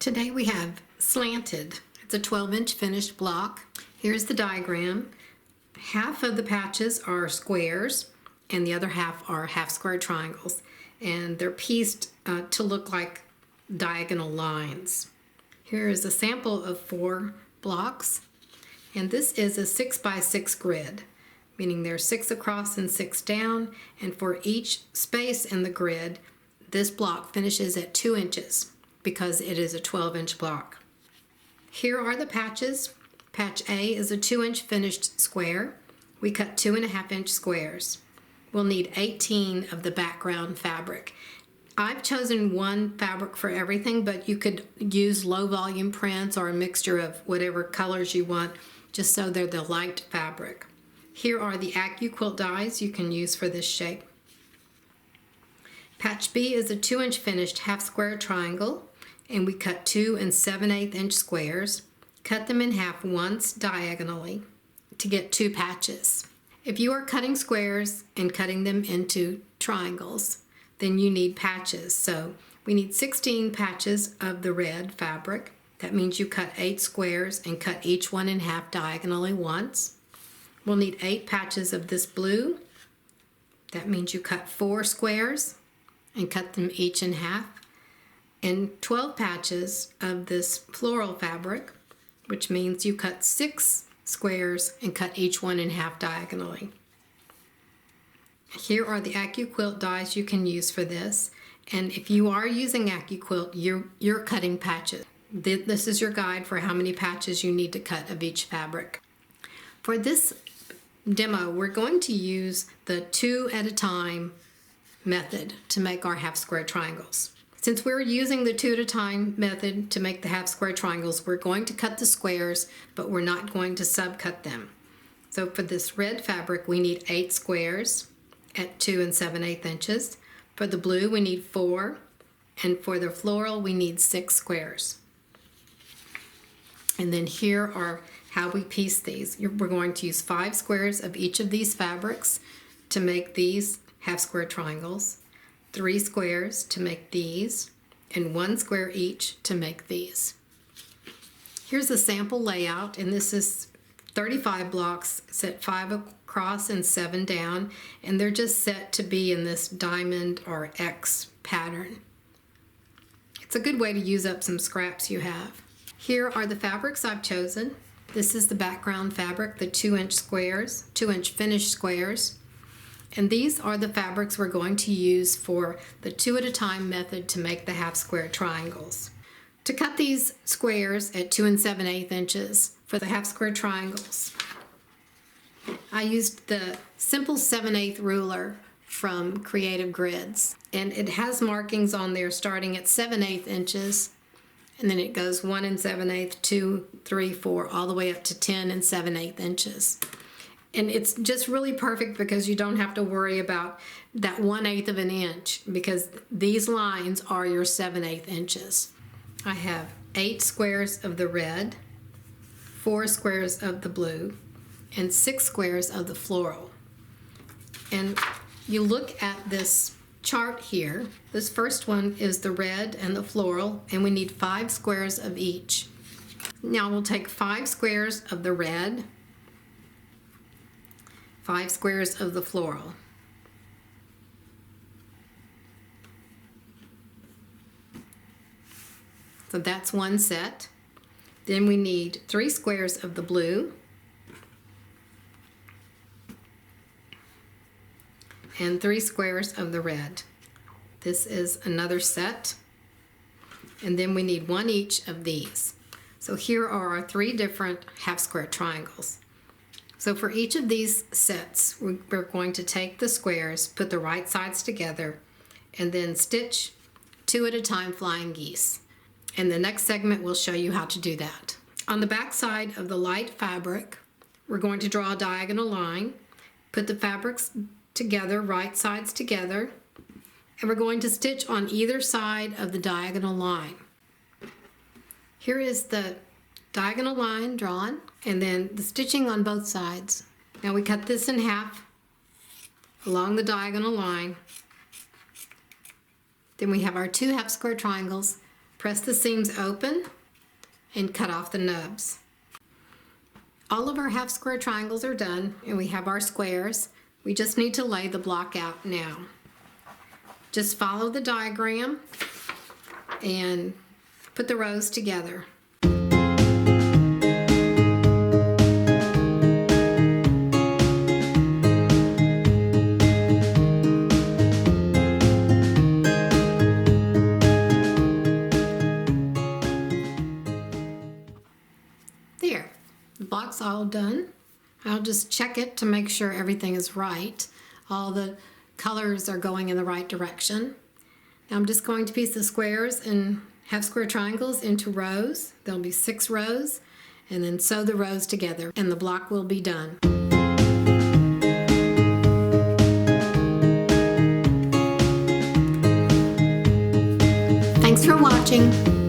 Today we have Slanted. It's a 12-inch finished block. Here's the diagram. Half of the patches are squares and the other half are half-square triangles, and they're pieced to look like diagonal lines. Here is a sample of 4 blocks, and this is a 6x6 grid, meaning there's 6 across and 6 down, and for each space in the grid this block finishes at 2 inches because it is a 12-inch block. Here are the patches. Patch A is a 2-inch finished square. We cut 2.5-inch squares. We'll need 18 of the background fabric. I've chosen one fabric for everything, but you could use low volume prints or a mixture of whatever colors you want, just so they're the light fabric. Here are the AccuQuilt dies you can use for this shape. Patch B is a 2-inch finished half-square triangle, and we cut 2 7/8-inch squares. Cut them in half once diagonally to get 2 patches. If you are cutting squares and cutting them into triangles, then you need patches. So we need 16 patches of the red fabric. That means you cut 8 squares and cut each one in half diagonally once. We'll need 8 patches of this blue. That means you cut 4 squares and cut them each in half. And 12 patches of this floral fabric, which means you cut 6 squares and cut each one in half diagonally. Here are the AccuQuilt dies you can use for this, and if you are using AccuQuilt, you're cutting patches. This is your guide for how many patches you need to cut of each fabric. For this demo, we're going to use the 2 at a time method to make our half square triangles. Since we're using the 2 at a time method to make the half square triangles, we're going to cut the squares, but we're not going to subcut them. So for this red fabric, we need 8 squares at 2 7/8 inches. For the blue, we need 4, and for the floral, we need 6 squares. And then here are how we piece these. We're going to use 5 squares of each of these fabrics to make these half square triangles, 3 squares to make these, and 1 square each to make these. Here's a sample layout, and this is 35 blocks set 5 across and 7 down, and they're just set to be in this diamond or X pattern. It's a good way to use up some scraps you have. Here are the fabrics I've chosen. This is the background fabric, the 2-inch squares, 2-inch finished squares. And these are the fabrics we're going to use for the 2 at a time method to make the half square triangles. To cut these squares at 2 7/8 inches for the half square triangles, I used the simple 7/8 ruler from Creative Grids, and it has markings on there starting at 7/8 inches, and then it goes 1 7/8, 2, 3, 4, all the way up to 10 7/8 inches. And it's just really perfect because you don't have to worry about that 1/8 of an inch, because these lines are your 7/8 inches. I have 8 squares of the red, 4 squares of the blue, and 6 squares of the floral. And you look at this chart here. This first one is the red and the floral, and we need 5 squares of each. Now we'll take 5 squares of the red, 5 squares of the floral. So that's one set. Then we need 3 squares of the blue and 3 squares of the red. This is another set. And then we need 1 each of these. So here are our 3 different half square triangles. So for each of these sets, we're going to take the squares, put the right sides together, and then stitch 2 at a time flying geese. And the next segment will show you how to do that. On the back side of the light fabric, we're going to draw a diagonal line, put the fabrics together, right sides together, and we're going to stitch on either side of the diagonal line. Here is the diagonal line drawn, and then the stitching on both sides. Now we cut this in half along the diagonal line. Then we have our 2 half square triangles Press the seams open and cut off the nubs. All of our half square triangles are done and we have our squares. We just need to lay the block out now. Just follow the diagram and put the rows together. There, the block's all done. I'll just check it to make sure everything is right. All the colors are going in the right direction. Now I'm just going to piece the squares and half square triangles into rows. There'll be 6 rows, and then sew the rows together and the block will be done. Thanks for watching.